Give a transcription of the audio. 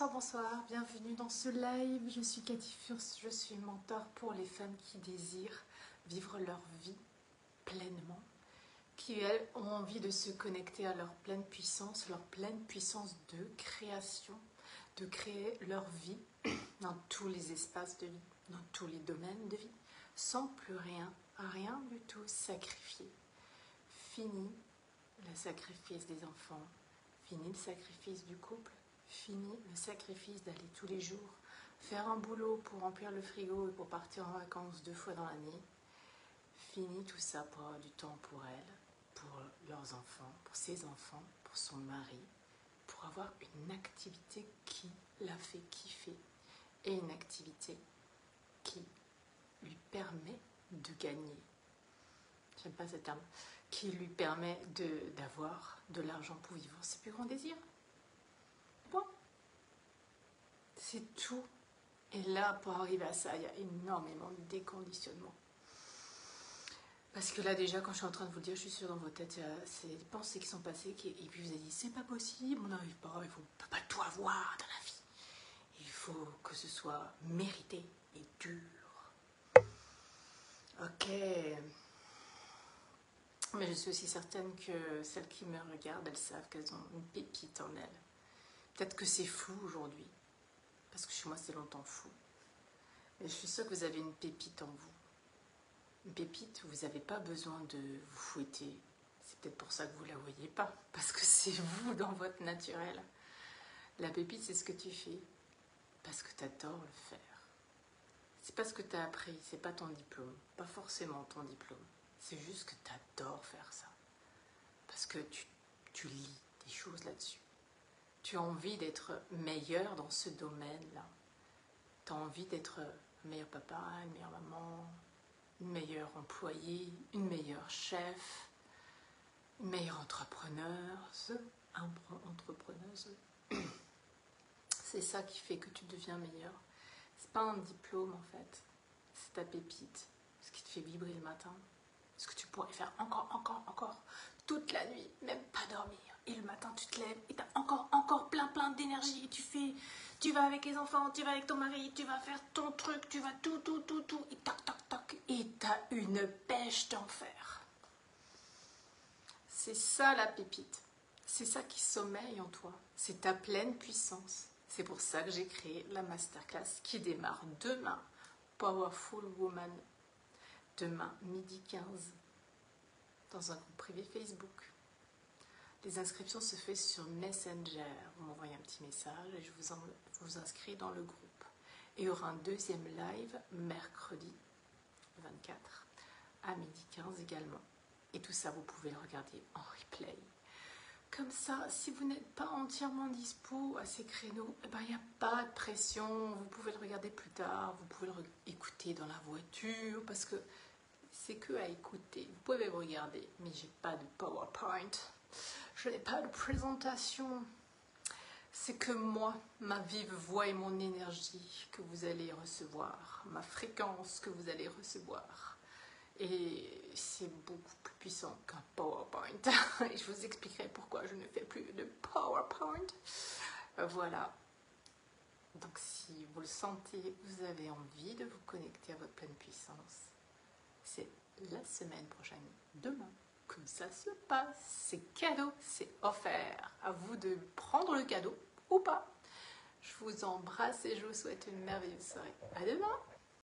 bonsoir, bonsoir, bienvenue dans ce live. Je suis Cathy Furst, je suis mentor pour les femmes qui désirent vivre leur vie pleinement, qui elles ont envie de se connecter à leur pleine puissance de création, de créer leur vie dans tous les espaces de vie, dans tous les domaines de vie, sans plus rien du tout sacrifier. Fini le sacrifice des enfants, fini le sacrifice du couple, fini le sacrifice d'aller tous les jours faire un boulot pour remplir le frigo et pour partir en vacances 2 fois dans l'année. Fini tout ça pour avoir du temps pour elle, pour leurs enfants, pour ses enfants, pour son mari, pour avoir une activité qui la fait kiffer et une activité qui lui permet de gagner. J'aime pas ce terme. Qui lui permet d'avoir de l'argent pour vivre ses plus grands désirs. Bon. C'est tout. Et là, pour arriver à ça, il y a énormément de déconditionnement. Parce que là, déjà, quand je suis en train de vous le dire, je suis sûre dans vos têtes, c'est des pensées qui sont passées, et puis vous avez dit, c'est pas possible, on n'arrive pas, on ne peut pas tout avoir dans la vie. Il faut que ce soit mérité et dur. Ok. Mais je suis aussi certaine que celles qui me regardent, elles savent qu'elles ont une pépite en elles. Peut-être que c'est flou aujourd'hui, parce que chez moi c'est longtemps flou. Mais je suis sûre que vous avez une pépite en vous. Une pépite où vous n'avez pas besoin de vous fouetter. C'est peut-être pour ça que vous ne la voyez pas, parce que c'est vous dans votre naturel. La pépite, c'est ce que tu fais, parce que tu adores le faire. C'est pas ce que tu as appris, c'est pas ton diplôme, pas forcément ton diplôme. C'est juste que tu adores faire ça. Parce que tu lis des choses là-dessus. Tu as envie d'être meilleur dans ce domaine-là. Tu as envie d'être un meilleur papa, une meilleure maman, une meilleure employée, une meilleure chef, une meilleure entrepreneuse. C'est ça qui fait que tu deviens meilleur. C'est pas un diplôme en fait. C'est ta pépite. Ce qui te fait vibrer le matin. Ce que tu pourrais faire encore, toute la nuit, même pas dormir. Et le matin, tu te lèves et tu as encore plein d'énergie. Et tu vas avec les enfants, tu vas avec ton mari, tu vas faire ton truc, tu vas tout. Et toc. Et tu as une pêche d'enfer. C'est ça la pépite. C'est ça qui sommeille en toi. C'est ta pleine puissance. C'est pour ça que j'ai créé la masterclass qui démarre demain. Powerful Woman. Demain, midi 15, dans un groupe privé Facebook. Les inscriptions se font sur Messenger. Vous m'envoyez un petit message et je vous inscris dans le groupe. Et il y aura un deuxième live mercredi 24 à midi 15 également. Et tout ça, vous pouvez le regarder en replay. Comme ça, si vous n'êtes pas entièrement dispo à ces créneaux, il n'y a pas de pression. Vous pouvez le regarder plus tard. Vous pouvez le écouter dans la voiture parce que c'est que à écouter. Vous pouvez me regarder, mais j'ai pas de PowerPoint. Je n'ai pas de présentation. C'est que moi, ma vive voix et mon énergie que vous allez recevoir, ma fréquence que vous allez recevoir. Et c'est beaucoup plus puissant qu'un PowerPoint. Et je vous expliquerai pourquoi je ne fais plus de PowerPoint. Voilà. Donc si vous le sentez, vous avez envie de vous connecter à votre pleine puissance. C'est la semaine prochaine, demain, que ça se passe. C'est cadeau, c'est offert. À vous de prendre le cadeau ou pas. Je vous embrasse et je vous souhaite une merveilleuse soirée. À demain!